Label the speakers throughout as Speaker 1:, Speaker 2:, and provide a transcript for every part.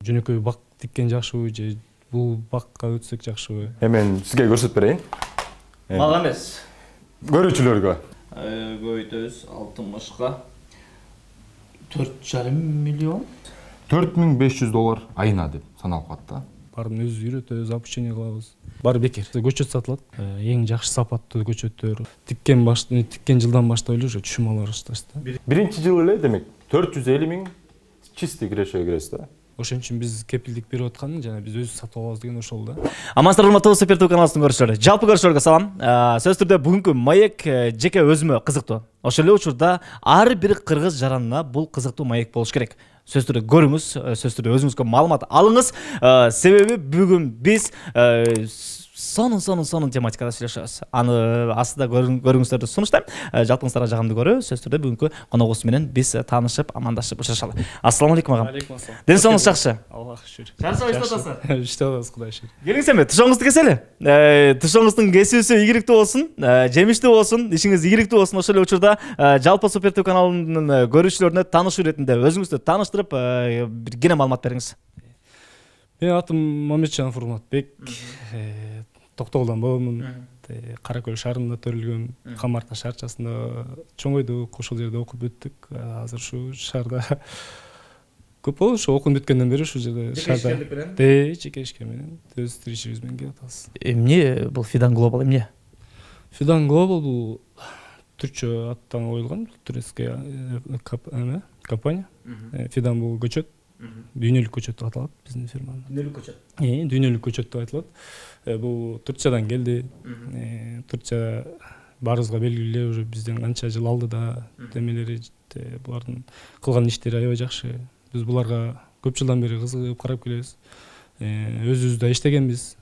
Speaker 1: жөнөкөй бак тиккен жакшыбы же бул бакка өтсөк жакшыбы?
Speaker 2: Мен сизге көрсөтүп берейин.
Speaker 3: Мага эмес.
Speaker 2: Көрүүчүлөргө.
Speaker 3: Көйтөбүз 60га 4,5 миллион.
Speaker 2: $4500 айына деп саналып калат да.
Speaker 1: Барын өзүбүз үйрөтөбүз, обучение кылабыз. Баары бекер. Көчөт сатылат. Эң жакшы сапаттуу көчөттөр. Тиккен жылдан баштап эле уже түшүм ала башташты.
Speaker 2: Биринчи жыл эле демек 450 000 чистый кирешеге киресиз да.
Speaker 1: Ошон үчүн биз кепилдик берип аткан, жана биз өзүбүз сатып алабыз деген ошол да.
Speaker 3: Амансыздар урматтуу Супер ТВ каналыбыздын көрүүчүлөрү. Жалпы көрүүчүлөргө салам. Сөз түрдө бүгүнкү маек жеке өзүмө кызыктуу. Ошол эле учурда ар бир кыргыз жаранына бул кызыктуу маек болуш керек. Сөз түрдө көрүңүз, сөз түрдө өзүңүзгө маалымат алыңыз. Себеби бүгүн биз сонун тематикада сүйлөшөбүз. Аны астында көрүңүздөрдү сунуштайм. Жалпыңыздарга жагымдуу көрүү. Сөз түрдө бүгүнкү коногубуз менен биз таанышып, амандашып учурашалы. Ассаламу алейкум агам.
Speaker 1: Алейкум ассалам.
Speaker 3: Ден соолугуңуз жакшы?
Speaker 1: Аллах шүкүр.
Speaker 3: Чарчабай иштеп
Speaker 1: Иштеп атабыз, Кудайга шүкүр.
Speaker 3: Келиңиз эми, тушоңузду кесели. Тушоңуздун кесүүсү ийгиликтүү болсун, жемиштүү болсун, ишиңиз ийгиликтүү болсун. Ошол эле учурда жалпы Супер ТВ каналынын көрүүчүлөрүнө таанышуу иретинде өзүңүздү тааныштырып, бир кене маалымат бериңиз.
Speaker 1: Менин атым Мамеджанов Урматбек. Токтогулдан боомун. Кара Көл шаарында төрүлгөм. Камарта шаарчасында чоңойдук, ошол жерде окуп бүттүк. Азыр ушу шаарда көп болду, ушу окуп бүткөндөн бери ушу жерде шаарда. Жеке ишке менен өз тиричилигибиз менен келип атабыз.
Speaker 3: Эмне бул Fidan Global эмне?
Speaker 1: Fidan Global бул түркчө аттан коюлган турецкая компания. Fidan бул көчөт. Дүйнөлүк көчөт деп аталат биздин фирманын.
Speaker 3: Дүйнөлүк көчөт.
Speaker 1: Дүйнөлүк көчөт деп айтылат. Бул Турциядан келди. Турция баарыбызга белгилүү, уже бизден канча жыл алды да, демелери булардын кылган иштери аябай жакшы. Биз буларга көп жылдан бери кызыгып карап келебиз. Өзүбүз да иштегенбиз.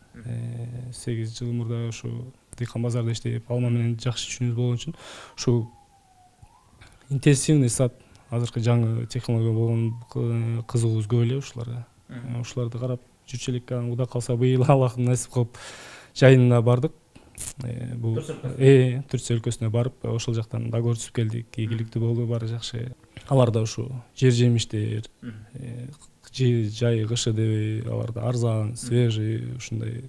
Speaker 1: 8 жыл мурда ушу дыйкан базарда иштеп, алма менен жакшы түшүнүбүз болгон үчүн ушу интенсивный сад, азыркы жаңы технология болгон кызыгуубуз көп эле ушуларга. Ушуларды карап жүрчү элек, Кудай калса быйыл Аллахым насип кылып жайына бардык. Бул Турция өлкөсүнө барып, ошол жактан договор түзүп келдик. Ийгиликтүү болду, баары жакшы. Аларда ушу жер жемиштер, жай кышы дебей, аларда арзан, свежий ушундай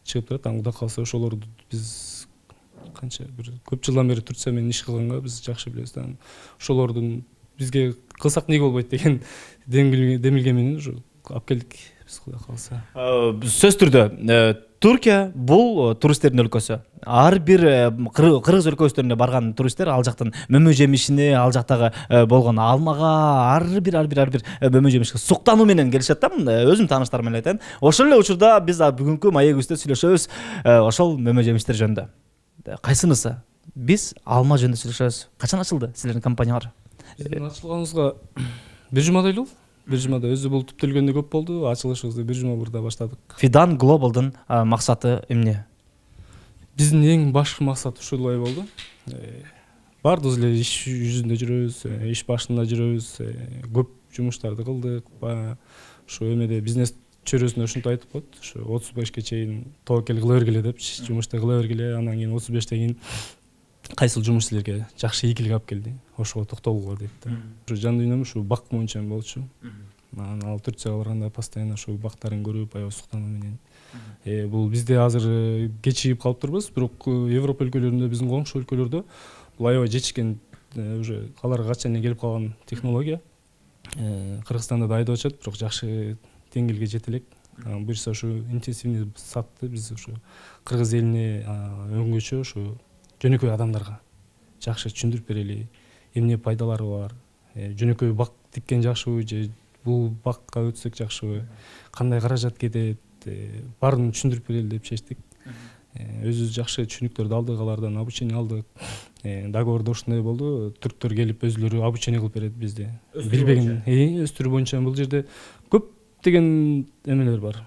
Speaker 1: чыгып турат. Кудай калса ошолорду биз канча бир көп жылдан бери Турция менен иш кылганга биз жакшы билебиз. Ошолордун бизге кылсак эмне болбойт деген демилге менен ушу алып келдик биз, Кудай калса.
Speaker 3: Сөз түрдө Туркия бул туристтердин өлкөсү. Ар бир кыргыз өлкөсүнө барган туристтер ал жактан мөмө жемишине, ал жактагы болгон алмага, ар бир мөмө жемишке суктануу менен келишет да. Өзүм тааныштарым менен айтайын. Ошол эле учурда биз бүгүнкү маегибизде сүйлөшөбүз ошол мөмө жемиштер жөнүндө. Кайсынысы? Биз алма жөнүндө сүйлөшөбүз. Качан ачылды силердин компаниялар?
Speaker 1: Биздин ачылганыбызга бир жумадай эле болду. Бир жумада өзү бул түптөлгөндө көп болду. Ачылышыбызды бир жума мурда баштадык.
Speaker 3: Fidan Global'дын максаты эмне?
Speaker 1: Биздин эң башкы максат ушулай болду. Бардыгыбыз эле иш жүзүндө жүрөбүз, иш башында жүрөбүз, көп жумуштарды кылдык. Ушу эмеде бизнес чөйрөсүндө ушинтип айтып коет. Ушу 35ке чейин тобокел кыла бергиле деп, жумушту кыла бергиле, анан кийин 35тен кийин кайсыл жумуш силерге жакшы ийгилик алып келди, ошого токтолгула деп да. Ушу жан дүйнөм ушу бак боюнча болчу. Анан ал Турцияга барганда постоянно ушу бактарын көрүп, аябай суктануу менен. Бул бизде азыр кечигип калып турбуз, бирок Европа өлкөлөрүндө, биздин коңшу өлкөлөрдө бул аябай жетишкен, уже аларга качан келип калган технология. Кыргызстанда да айдап атышат, бирок жакшы деңгээлге жете элек. Буюрса ушу интенсивный сатты биз ушу кыргыз элине өңгөчө ушу жөнөкөй адамдарга жакшы түшүндүрүп берели, эмне пайдалары бар, жөнөкөй бак тиккен жакшыбы же бул бакка өтсөк жакшыбы, кандай каражат кетет, баарын түшүндүрүп берели деп чечтик. Өзүбүз жакшы түшүнүктөрдү алдык, алардан обучение алдык. Договордо ушундай болду, түрктөр келип өзүлөрү обучение кылып берет бизди. Билбеген, өстүрүү боюнча бул жерде көп деген эмелер бар.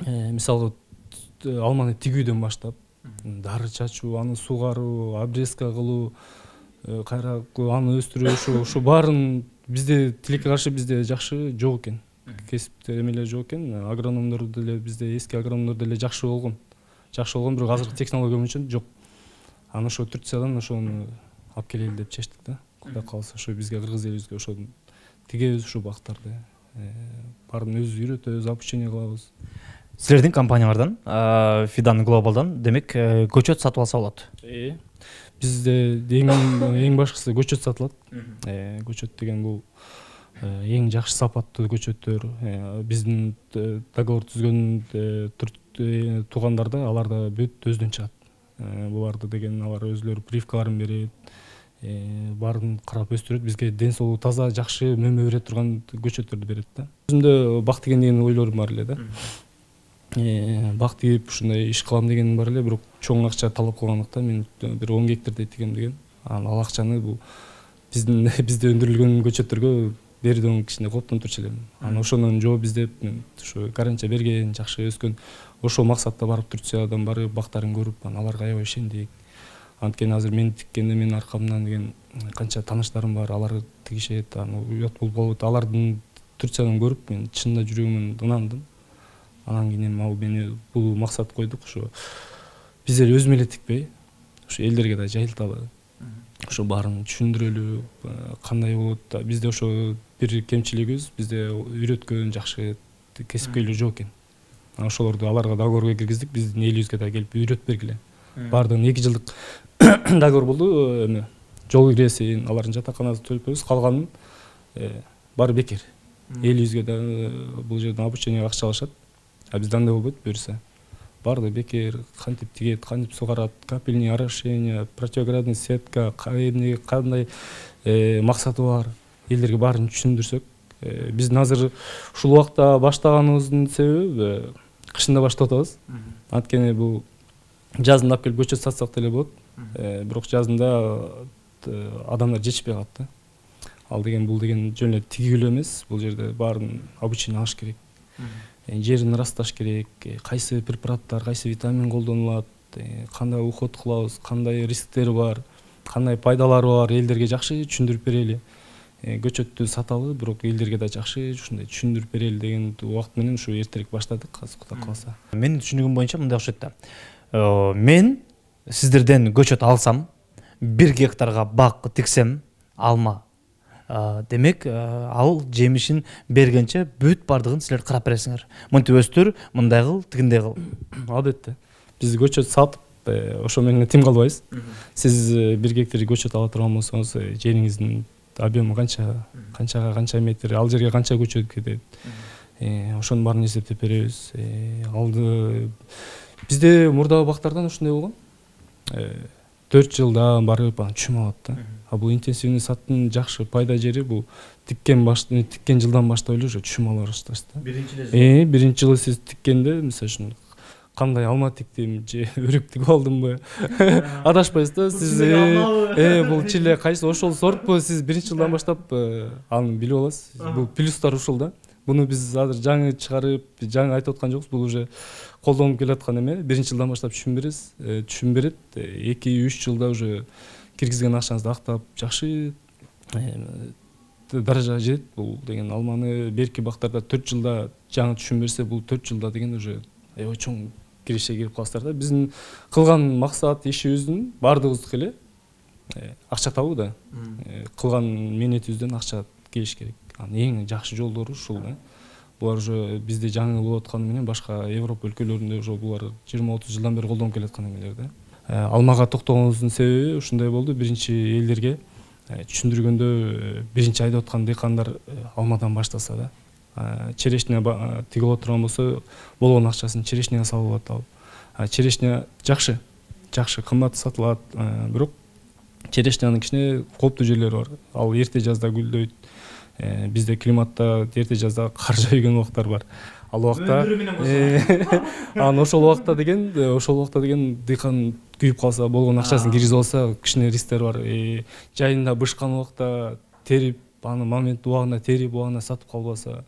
Speaker 1: Мисалы, алманы тигүүдөн баштап, дары чачуу, аны сугаруу, обрезка кылуу, кайра аны өстүрүү, ушу баарын бизде тилекке каршы бизде жакшы жок экен. Кесиптер эмелер жок экен. Агрономдор деле бизде эски агрономдор деле жакшы болгон. Бирок азыркы технология боюнча жок. Аны ошо Турциядан ошону алып келели деп чечтик да. Кудай калса ошо бизге кыргыз элибизге ошо тигебиз ушу бактарды. Баарын өзүбүз үйрөтөбүз, обучение кылабыз.
Speaker 3: Силердин компаниялардан Fidan Global'dan демек көчөт сатып алса болот.
Speaker 1: Бизде эң башкысы көчөт сатылат. Көчөт деген бул эң жакшы сапаттуу көчөттөр. Биздин договор түзгөн туугандар алар да бүт өздөн чыгат. Буларды деген алар өзлөрү привкаларын берет, баарын карап өстүрөт. Бизге ден соолугу таза, жакшы мөмө бере турган көчөттөрдү берет да. Өзүмдө бак деген ойлорум бар эле да. Бак тигип ушундай иш кылам деген бар эле, бирок чоң акча талап кылгандыктан мен бир 10 гектардай тигем деген. Ал акчаны бул бизде өндүрүлгөн көчөттөргө берүүдөн кичине кооптонуп турчу элем. Ошонун жооп издеп, ушу гарантия берген, жакшы өскөн, ошол максатта барып Турциядан барып бактарын көрүп, аларга аябай ишендик. Анткени азыр мен тиккенде менин аркамдан деген канча тааныштарым бар, алар тигишет, уят болуп. Алардын Турциядан көрүп мен чынында жүрөгүмөн ынандым. Анан кийин мени бул максат койдук, ошо биз эле өзүм эле тикпей, ошо элдерге да жайылталы. Ошо баарын түшүндүрөлү, кандай болот. Бизде ошо бир кемчилигибиз, бизде үйрөткөн жакшы кесипкөйлөр жок экен. Ошолорду аларга договорго киргиздик, биздин элибизге да келип үйрөтүп бергиле. Баардыгын 2 жылдык договор болду. Жол киресин, алардын жатаканасын төлөп беребиз, калганын баары бекер. Элибизге да бул жерден обучение акча алышат. Бизде андай болбойт, буюрса. Баардыгы бекер, кантип тигет, кантип сугарат, капельный орошение, противоградный сетка, кандай максаты бар. Элдерге баарын түшүндүрсөк, биздин азыр ушул убакта баштаганыбыздын себеби кышында баштап атабыз. Анткени бул жазында алып келип көчөт сатсак деле болот. Бирок жазында адамдар жетишпей калат да. Ал деген бул деген жөн эле тигилүү эмес, бул жерде баарын обучение алыш керек. Жерин ырасташ керек, кайсы препараттар, кайсы витамин колдонулат, кандай уход кылабыз, кандай рисктери бар, кандай пайдалары бар, элдерге жакшы түшүндүрүп берели. Көчөттү саталы, бирок элдерге да жакшы ушундай түшүндүрүп берели деген убакыт менен ушу эртерээк баштадык, азыр Кудай кааласа.
Speaker 3: Менин түшүнүгүм боюнча мындай окшойт да. Мен сиздерден көчөт алсам, 1 гектарга бак тиксем, алма, демек ал жемишин бергенче бүт бардыгын силер карап бересиңер. Мынтип өстүр, мындай кыл, тигиндей кыл.
Speaker 1: Албетте. Биз көчөт сатып, ошо менен тим калбайбыз. Сиз 1 гектар көчөт ала турган болсоңуз, жериңиздин объему канча метр, ал жерге канча көчөт кетет. Ошонун баарын эсептеп беребиз. Бизде мурдагы бактардан ушундай болгон. 4 жылда барып түшүм алат да. Бул интенсивный саттын жакшы пайда жери бул тиккен жылдан баштап эле уже түшүм ала баштайсыз да. Биринчи жылы сиз тиккенде, мисалы үчүн кандай алма тиктим же өрүк тигип алдымбы, адашпайсыз да. Сиз бул чиле кайсы ошол сортпу, сиз биринчи жылдан баштап аны билип аласыз. Бул плюстар ушул да. Буну биз азыр жаңы чыгарып, жаңы айтып аткан жокпуз. Бул уже колдонуп келаткан эме. Биринчи жылдан баштап түшүм берет. 2-3 жылда уже киргизген акчаңызды актап, жакшы даражага жетет. Бул деген алманы берки бактарда 4 жылда жаңы түшүм берсе, бул 4 жылда деген уже аябай чоң киреше кирип каласыздар да. Биздин кылган максат ишибиздин баардыгыбыздыкы эле акча табуу да. Кылган мээнетибизден акча келиш керек. Эң жакшы жолдору ушул да. Булар уже бизде жаңы болуп атканы менен башка Европа өлкөлөрүндө уже булар 20-30 жылдан бери колдонуп келаткан эмелер да. Алмага токтогонубуздун себеби ушундай болду. Биринчи элдерге түшүндүргөндө биринчи айдап аткан дыйкандар алмадан баштаса да. Черешня тигип отурган болсо, болгон акчасын черешняга салып атат. Черешня жакшы кымбат сатылат, бирок черешнянын кичине кооптуу жерлери бар. Ал эрте жазда гүлдөйт. Бизде климатта эрте жазда кар жайган убактар бар. Ал убакта ошол убакта деген дыйкан күйүп калса, болгон акчасын киргизип алса, кичине рисктер бар. Жайында бышкан убакта терип, аны момент убагында терип, убагында сатып калбаса,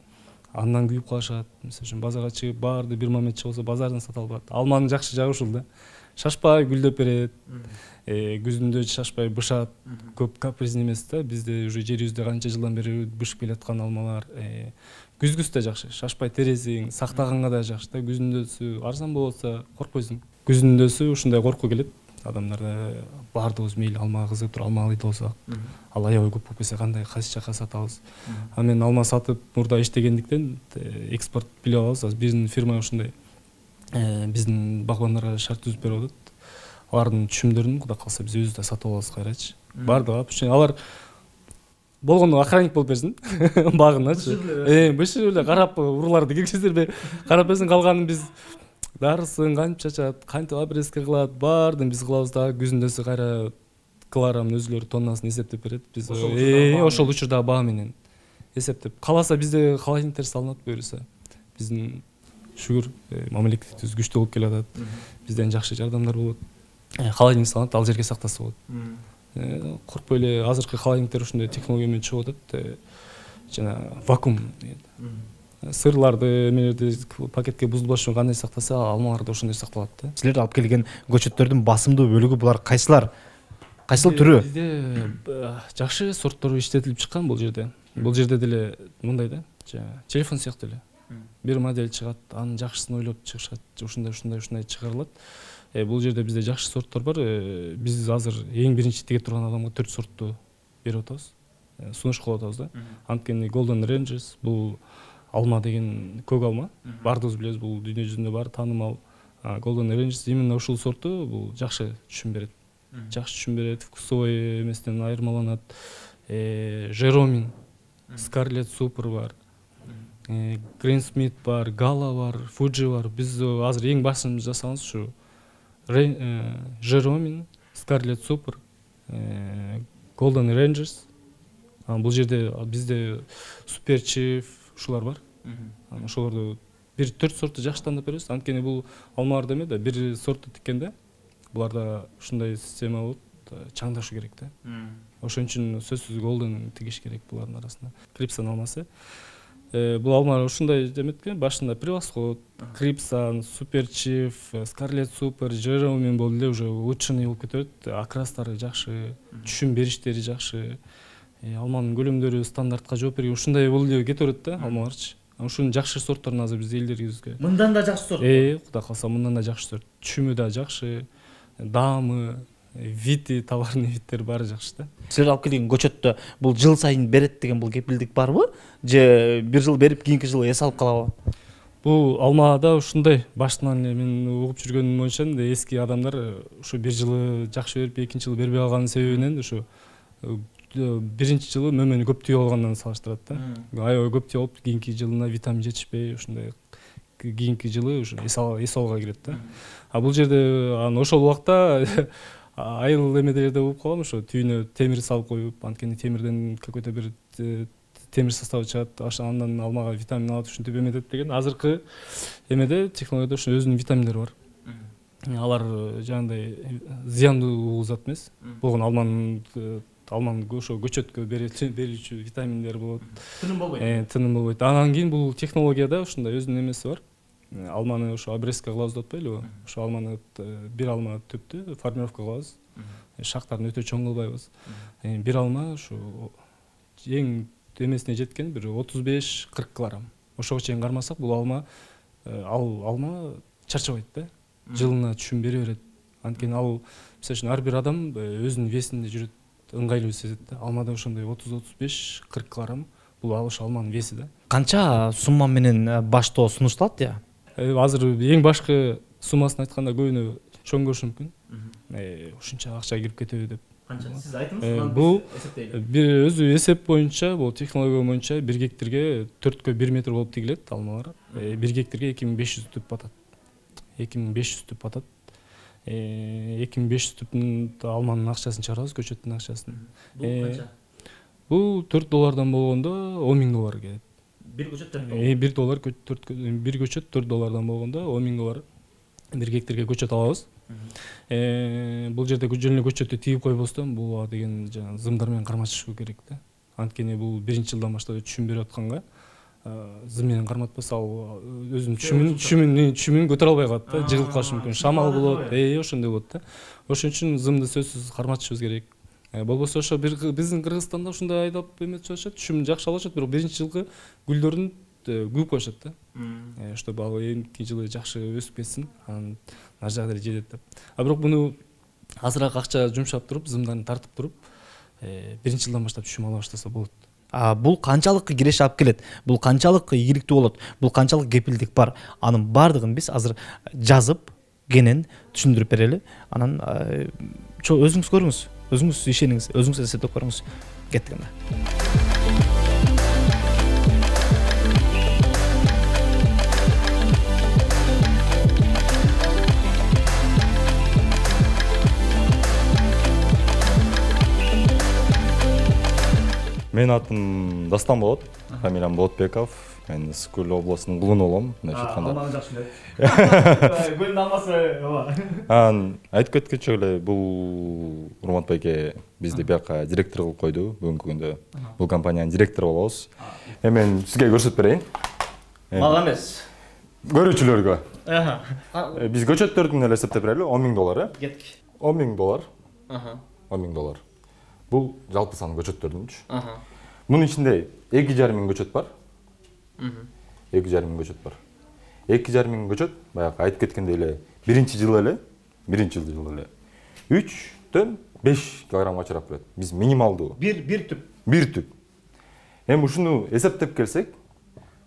Speaker 1: андан күйүп калышат. Мисалы үчүн базарга чыгып, баарды бир момент чыгса, базардан сата албайт. Алманын жакшы жагы ушул да. Шашпай гүлдөп берет. Күзүндө шашпай бышат. Көп каприз эмес да. Бизде уже жерибизде канча жылдан бери бышып келаткан алмалар. Күзгүс да жакшы. Шашпай тересиң, сактаганга да жакшы да. Күзүндөсү арзан болса коркпойсуң. Күзүндөсү ушундай корку келет. адамдар баардыгыбыз мейли алмага кызыгып туруп алма алып болсок, ал аябай көп болуп кетсе кандай кайсы жака сатабыз. А мен алма сатып мурда иштегендиктен экспорт билип алабыз. Азыр биздин фирма ушундай биздин багбандарга шарт түзүп берип атат. Алардын түшүмдөрүн кудай калса биз өзүбүз да сатып алабыз кайрачы. Баардыгы алар болгондо охранник болуп берсин багыначы. Бышыр эле карап урууларды киргизербей карап берсин, калганын биз дарысын кантип чачат, кантип обрезка кылат, баардыгын биз кылабыз да күзүндөсү кайра килограммын өзүлөрү тоннасын эсептеп берет. Биз ошол учурдагы баа менен эсептеп. Каласа бизде холодильниктер салынат буюрса. Биздин шүгүр мамлекетибиз күчтүү болуп келатат. Бизден жакшы жардамдар болот. Холодильник салынат, ал жерге сактаса болот. Коркпой эле азыркы холодильниктер ушундай технология менен чыгып атат. Жана вакуум сырларды, эмелерди пакетке бузулбаш кандай сактаса, алмаларды ошондой сакталат да.
Speaker 3: Силер алып келген көчөттөрдүн басымдуу бөлүгү булар кайсыл түрү?
Speaker 1: Бизде жакшы сорттор иштетилип чыккан бул жерде. Бул жерде деле мындай да, телефон сыяктуу эле. Бир модель чыгат, анын жакшысын ойлоп чыгышат, ушундай чыгарылат. Бул жерде бизде жакшы сорттор бар. Биз азыр эң биринчи тиге турган адамга 4 сортту берип атабыз. Сунуш кылып атабыз да. Анткени Golden Rangers бул алма деген көк алма. Баардыгыбыз билебиз, бул дүйнө жүзүндө бар таанымал. Golden Rangers именно ушул сортту бул жакшы түшүм берет. Жакшы түшүм берет, вкусовой эмесинен айырмаланат. Жеромин, Scarlet Super бар. Green Smith бар, Gala бар, Fuji бар. Биз азыр эң башын жасаганыбыз ушу Жеромин, Scarlet Super, Golden Rangers. Бул жерде бизде Super Chief ушулар бар. Ошолорду бир 4 сортту жакшы тандап беребиз. Анткени бул алмаларда эме да, бир сортту тиккенде буларда ушундай система болот, чаңдашу керек да. Ошон үчүн сөзсүз Golden тигиш керек булардын арасында. Крипсан алмасы. Бул алма ушундай деметкен, башында превосход, Крипсан, Super Chief, Scarlet Super, Жеромин болду эле уже улучшенный болуп кетет. Окрастары жакшы, түшүм бериштери жакшы. Алманын көлөмдөрү стандартка жооп берген, ушундай болуп эле кете берет да алмаларчы. Ушунун жакшы сортторун азыр бизде элдерибизге.
Speaker 3: Мындан да жакшы сорт.
Speaker 1: Кудай калса мындан да жакшы сорт. Түшүмү да жакшы, даамы, види, товарный видтер баары жакшы да.
Speaker 3: Силер алып келген көчөттө бул жыл сайын берет деген бул кепилдик барбы? Же бир жыл берип кийинки жылы эс алып калабы?
Speaker 1: Бул алмада ушундай баштан эле мен угуп жүргөнүм боюнча эски адамдар ушу бир жылы жакшы берип, экинчи жылы бербей калганын себебинен ушу биринчи жылы мөмөнү көп тийип алгандан салыштырат да. Аябай көп тийип алып, кийинки жылына витамин жетишпей, ушундай кийинки жылы ушу эс алууга кирет да. Бул жерде ошол убакта айыл эмелерде болуп калган, ошо түйүнө темир салып коюп, анткени темирден какой-то бир темир составы чыгат, андан алмага витамин алат, ушинтип эметет деген. Азыркы эмеде технологияда ошо өзүнүн витаминдери бар. Алар жагандай зыяндуу угузат эмес. Болгон алманын ошо көчөткө берүүчү витаминдер болот.
Speaker 3: Тыным болбойт.
Speaker 1: Тыным болбойт. Анан кийин бул технологияда ушундай өзүнүн эмеси бар. Алманы ошо обрезка кылабыз деп атпайлыбы? Ошо алманы бир алма төптү формировка кылабыз. Шактарын өтө чоң кылбайбыз. Бир алма ошо эң эмесине жеткен бир 35-40 килограмм. Ошого чейин кармасак, бул алма чарчабайт да. Жылына түшүм бере берет. Анткени ал мисалы үчүн ар бир адам өзүнүн весинде жүрөт, ыңгайлуу сезет да. Алмада ошондой 30-35-40 килограмм бул ошо алманын веси да.
Speaker 3: Канча сумма менен баштоо сунушталат я?
Speaker 1: Азыр эң башкы суммасын айтканда көбүнө чоң көрүшү мүмкүн. Ушунча акча кирип кетеби деп.
Speaker 3: Канча? Сиз айтыңыз,
Speaker 1: бул бир өзү эсеп боюнча, бул технология боюнча 1 гектарга 4кө 1 метр болуп тигилет алмалар. 1 гектарга 2500 түп батат. 2500 түп батат. 2500 түптүн алманын акчасын чыгарабыз, көчөттүн акчасын. Бул $4 болгондо $10,000 келет.
Speaker 3: Бир көчөт
Speaker 1: бир көчөт $4 болгондо $10,000 бир гектарга көчөт алабыз. Бул жерде жөн эле көчөттү тигип койбостон, бул деген жана зымдар менен карматышуу керек да. Анткени бул биринчи жылдан баштап түшүм берип атканга зым менен карматпаса, ал өзүнүн түшүмүн көтөрө албай калат да, жыгылып калышы мүмкүн. Шамал болот, ошондой болот да. Ошон үчүн зымды сөзсүз карматышыбыз керек. Болбосо ошо биздин Кыргызстанда ушундай айдап эметип жатышат, түшүм жакшы алышат, бирок биринчи жылкы гүлдөрүн күйүп коюшат да. Чтобы ал экинчи жылы жакшы өсүп кетсин, анан нар жагы деле жетет деп. Бирок муну азыраак акча жумшап туруп, зымдан тартып туруп, биринчи жылдан баштап түшүм ала баштаса болот.
Speaker 3: Бул канчалык киреше алып келет? Бул канчалык ийгиликтүү болот? Бул канчалык кепилдик бар? Анын бардыгын биз азыр жазып, кенен түшүндүрүп берели. Анан өзүңүз көрүңүз, өзүңүз ишениңиз, өзүңүз эсептеп көрүңүз. Кеттик анда.
Speaker 2: Мен атым Дастан болот, фамилиям Болотбеков. Мен Ысык-Көл областынын Кулуну болом, мындайча айтканда.
Speaker 3: Алманы жакшы билет. Көлдүн алмасы ооба.
Speaker 2: Айтып кеткенче эле бул Урмат байке бизди бияка директор кылып койду. Бүгүнкү күндө бул компаниянын директору болобуз. Мен сизге көрсөтүп берейин.
Speaker 3: Мага эмес.
Speaker 2: Көрүүчүлөргө. Биз көчөттөрдүн эле эсептеп берели, $10,000.
Speaker 3: Кеттик.
Speaker 2: $10,000. $10,000. Бул жалпы саны көчөттөрдүнчү. Мунун ичинде 2,5 миң көчөт бар. 2,5 миң көчөт бар. 2,5 миң көчөт, баягы айтып кеткендей эле, биринчи жылы эле 3-төн 5 килограммга чыгарып келет. Биз минималдуу.
Speaker 3: Бир түп.
Speaker 2: Бир түп. Эми ушуну эсептеп келсек,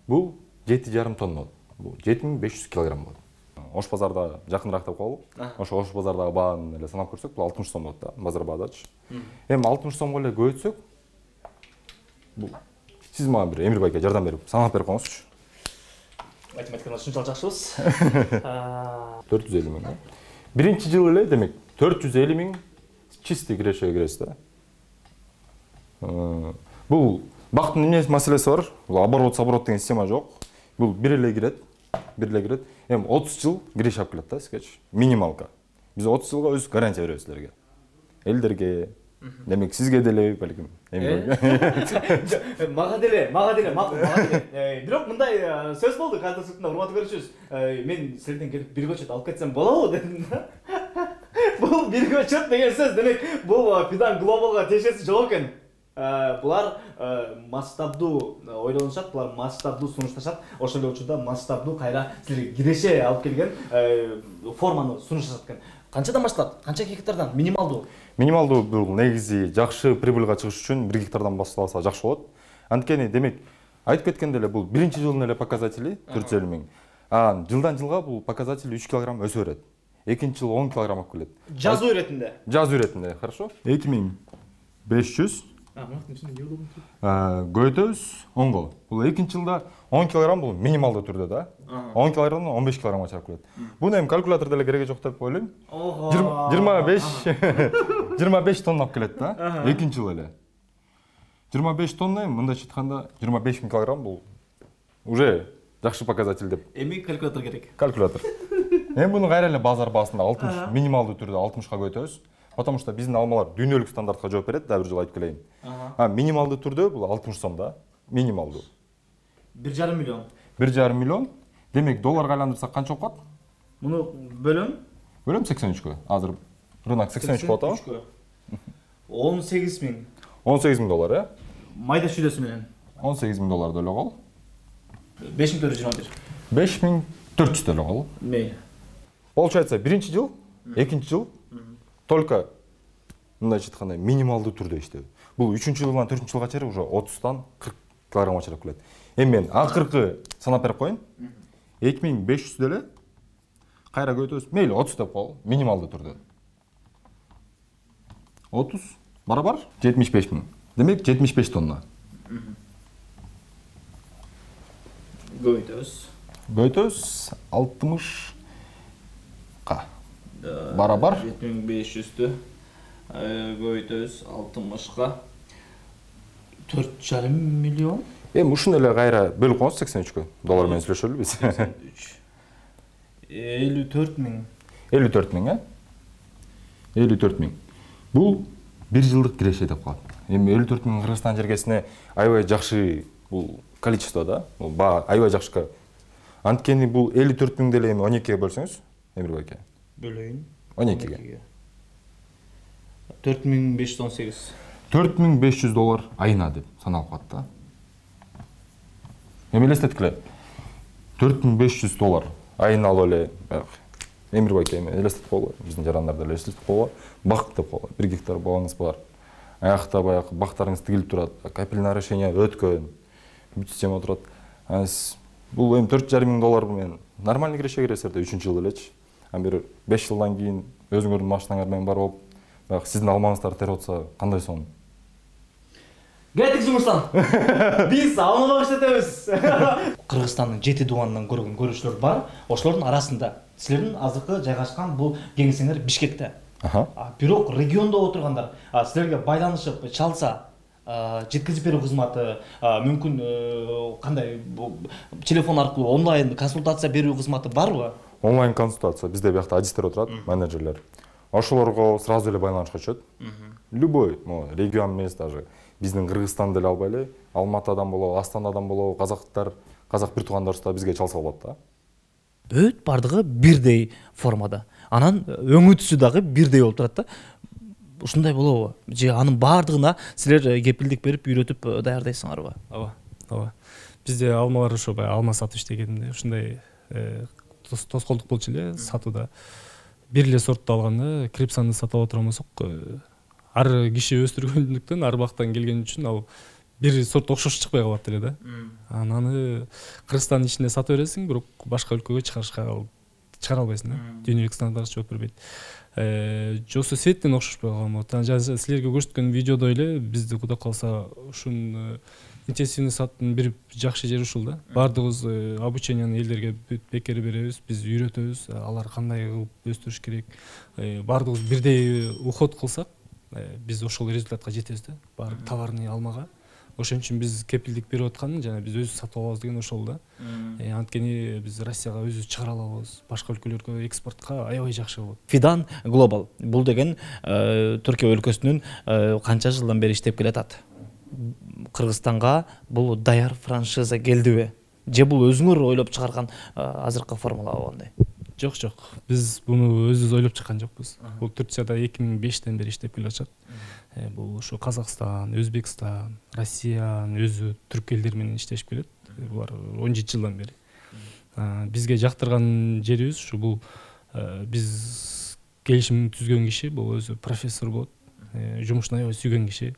Speaker 2: бул 7,5 тонна болот. Бул 7500 килограмм болот. Ош базарда жакыныраак деп коелу. Ошо Ош базардагы бааны эле санап көрсөк, бул 60 сом болот да, базар баадачы. Эми 60 сомго эле көбөйтсөк, бул сиз мага бир Эмир байке жардам берип, санап берип коюңузчу.
Speaker 3: Математиканы ушунчалык жакшыбыз.
Speaker 2: 450 миң. Биринчи жылы эле, демек, 450 миң чистый кирешеге киресиз да. Бул бактын эмне маселеси бар? Бул оборот деген система жок. Бул бир эле кирет. Эми 30 жыл киреше алып келет да сизгечи. Минималка. Биз 30 жылга өз гарантия беребиз силерге. Элдерге, демек сизге деле балким.
Speaker 3: Мага деле. Бирок мындай сөз болду кадр урмат көрүүчүбүз. Мен силерден келип бир көчөт алып кетсем болобу дедим да. Бул бир көчөт деген сөз, демек бул Fidan Globalга тиешеси жок экен. Булар масштабдуу ойлонушат, булар масштабдуу сунушташат. Ошол эле учурда масштабдуу кайра силерге киреше алып келген форманы сунушташат экен. Канчадан башталат? Канча гектардан? Минималдуу?
Speaker 2: Минималдуу бул негизи жакшы прибылга чыгыш үчүн 1 гектардан башталса жакшы болот. Анткени демек айтып кеткенде эле бул биринчи жылдын эле показатели 450 миң. Жылдан жылга бул показатель 3 килограмм өсө берет. Экинчи жыл 10 килограмм алып келет.
Speaker 3: Жазуу иретинде.
Speaker 2: Жазуу иретинде, хорошо. 2500 көйтөбүз 10го. Бул экинчи жылда 10 килограмм бул минималдуу түрдө да. 10 килограммдан 15 килограммга чыгып келет. Буну эми калькулятор деле кереги жок деп ойлойм. 25 тонна алып келет да. Экинчи жыл эле. 25 тонна мындайча айтканда 25 000 килограмм бул уже жакшы показатель деп.
Speaker 3: Эми калькулятор керек.
Speaker 2: Калькулятор. Эми буну кайра эле базар баасында 60 минималдуу түрдө 60га көтөбүз. Потому что биздин алмалар дүйнөлүк стандартка жооп берет, да бир жолу айтып келейин. Минималдуу түрдө бул 60 сом да, минималдуу.
Speaker 3: 1,5 миллион.
Speaker 2: 1,5 миллион. Демек долларга айландырсак канча болуп калат?
Speaker 3: Муну бөлөм
Speaker 2: 83кө. Азыр рынок 83 болот а?
Speaker 3: 18 миң.
Speaker 2: 18 миң доллар, э?
Speaker 3: Майда шүйдөсү менен.
Speaker 2: 18 миң доллар деле кол.
Speaker 3: 5421.
Speaker 2: 5400 деле кол.
Speaker 3: Мейли.
Speaker 2: Получается, биринчи жыл, экинчи жыл только мындайча айтканда минималдуу түрдө иштеби. Бул 3-жылдан 4-жылга чейин уже 30тан 40 килограммга чыгып келет. Эми мен акыркы санап берип коеюн. 2500 деле кайра көтөбүз. Мейли 30 деп коелу, минималдуу түрдө. 30 барабар 75 миң. Демек 75 тонна.
Speaker 3: Көйтөбүз
Speaker 2: 60ка. Барабар
Speaker 3: 7500-тү көйтөбүз 60ка 4,5 миллион.
Speaker 2: Эми ушуну эле кайра бөлүп коебуз 83кө. Доллар менен сүйлөшөлү биз.
Speaker 3: 54 миң.
Speaker 2: 54 миң, э? 54 миң. Бул бир жылдык киреше деп коет. Эми 54 миң Кыргызстан жергесине аябай жакшы бул количество да. Бул баа аябай жакшы. Анткени бул 54 миң деле эми 12ге бөлсөңүз, Эмир байке.
Speaker 3: Бөлөйүн.
Speaker 2: 12ге.
Speaker 3: 4518.
Speaker 2: 4500 доллар айына деп саналып калат да. Эми элестеткиле. 4500 доллар айына алып эле Эмирбайке эми элестетип койгула, биздин жарандарды элестетип койгула, бак деп койгула. 1 гектар багыңыз бар. Аякта баягы бактарыңыз тигилип турат, капельное решение өткөн, бүт система турат. Бул эми $4,5 менен нормальный киреше киресиздер 3-жыл элечи. Бир 5 жылдан кийин өзүңөрдүн машинаңар менен барып, баягы сиздин алмаңыздар терип атса кандай сонун?
Speaker 3: Кеттик жумуштан. Биз алмага иштетебиз. Кыргызстандын 7 дуанынан көргөн көрүүчүлөр бар. Ошолордун арасында силердин азыркы жайгашкан бул кеңсеңер Бишкекте. Бирок региондо отургандар силерге байланышып чалса, жеткизип берүү кызматы, мүмкүн кандай телефон аркылуу онлайн консультация берүү кызматы барбы?
Speaker 2: Онлайн консультация. Бизде биякта адистер отурат, менеджерлер. Ошолорго сразу эле байланышка чыгат. Любой, регион эмес даже. Биздин Кыргызстанды эле албайлы, Алматадан болобу, Астанадан болобу, казактар, казак бир туугандарыбызда бизге чалса болот да.
Speaker 3: Бүт бардыгы бирдей формада. Анан өңүтүсү дагы бирдей болуп турат да. Ушундай болобу? Же анын бардыгына силер кепилдик берип үйрөтүп даярдайсыңарбы?
Speaker 1: Ооба. Бизде алмалар ошо баягы алма сатып иштегенде ушундай тоскоолдук болчу эле сатууда. Бир эле сорту алганда крипсаны сатып отурмасок, ар киши өстүргөндүктөн, ар бактан келген үчүн ал бир сорт окшош чыкпай калат эле да. Аны Кыргызстандын ичинде сатып бересиң, бирок башка өлкөгө чыгара албайсың да. Дүйнөлүк стандарт жооп бербейт. Жосу светтен окшошпой калган болот. Жана силерге көрсөткөн видеодо эле бизди кудай калса ушун интенсивный саттын бир жакшы жери ушул да. Бардыгыбыз обученияны элдерге бекер беребиз, биз үйрөтөбүз, алар кандай кылып өстүрүш керек. Бардыгыбыз бирдей уход кылсак, биз ошол результатка жетебиз да. Баары товарный алмага. Ошон үчүн биз кепилдик берип аткан, жана биз өзүбүз сатып алабыз деген ошол да. Анткени биз Россияга өзүбүз чыгара алабыз, башка өлкөлөргө экспортко аябай жакшы болот.
Speaker 3: Fidan Global бул деген Түркия өлкөсүнүн канча жылдан бери иштеп келатат. Кыргызстанга бул даяр франшиза келдиби? Же бул өзүңөр ойлоп чыгарган азыркы формула кандай?
Speaker 1: Жок. Биз буну өзүбүз ойлоп чыккан жокпуз. Бул Турцияда 2005-тен бери иштеп келе атышат. Бул ушу Казакстан, Өзбекстан, Россиянын өзү түрк элдери менен иштешип келет. Булар 17 жылдан бери. Бизге жактырган жерибиз ушу бул биз келишим түзгөн киши, бул өзү профессор болот. Жумушун аябай сүйгөн киши.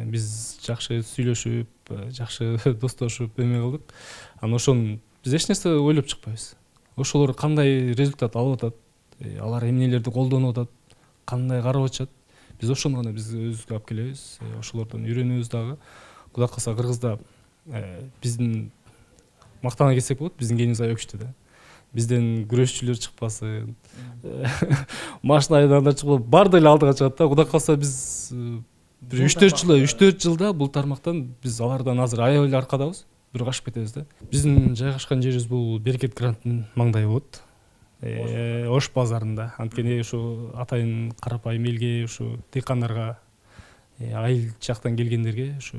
Speaker 1: Биз жакшы сүйлөшүп, жакшы достошуп эме кылдык. Анан ошон биз эч нерсе ойлоп чыкпайбыз. Ошолор кандай результат алып атат, алар эмнелерди колдонуп атат, кандай карап атышат. Биз ошону гана биз өзүбүзгө алып келебиз, ошолордон үйрөнөбүз дагы. Кудай калса Кыргызда биздин мактана кетсек болот, биздин кенибиз аябай күчтүү да. Бизден күрөшчүлөр чыкпасын, машина айдагандар чыкпасын, баардыгы эле алдыга чыгат да. Кудай калса биз бир 3-4 жылда бул тармактан биз алардан азыр аябай эле аркадабыз, бирок ашып кетебиз да. Биздин жайгашкан жерибиз бул Берекет грантынын маңдайы болот. Ош базарында. Анткени ушу атайын карапайым элге, ушу дыйкандарга, айыл жактан келгендерге ушу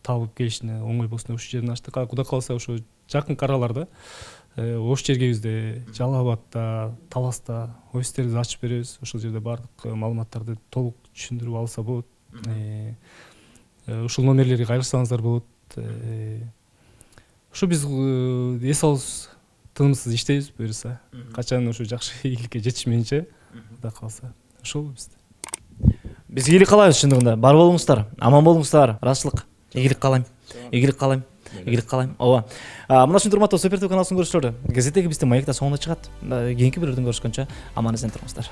Speaker 1: табып келишине оңой болсун деп ушу жерин ачтык. Кудай калса ушу жакын араларда ош жергебизде, Жалал Абадта, Таласта офистерибизди ачып беребиз. Ошол жерде бардык маалыматтарды толук түшүндүрүп алса болот. Ушул номерлерге кайрылсаңыздар болот. Ушу биз эс алабыз, тынымсыз иштейбиз буюрса. Качан ушу жакшы ийгиликке жетишмейинче, Кудай калса. Ошол бизде.
Speaker 3: Биз ийгилик каалайбыз чындыгында. Бар болуңуздар, аман болуңуздар. Ыраазычылык. Ийгилик каалайм. Ийгилик каалайм. Ийгилик каалайм. Ооба. Мына ушун урматтуу Супер ТВ каналынын көрүүчүлөрү, газеттеги биздин маекта соңуна чыгат. Кийинки бирөөдөн көрүшкөнчө аман эсен туруңуздар.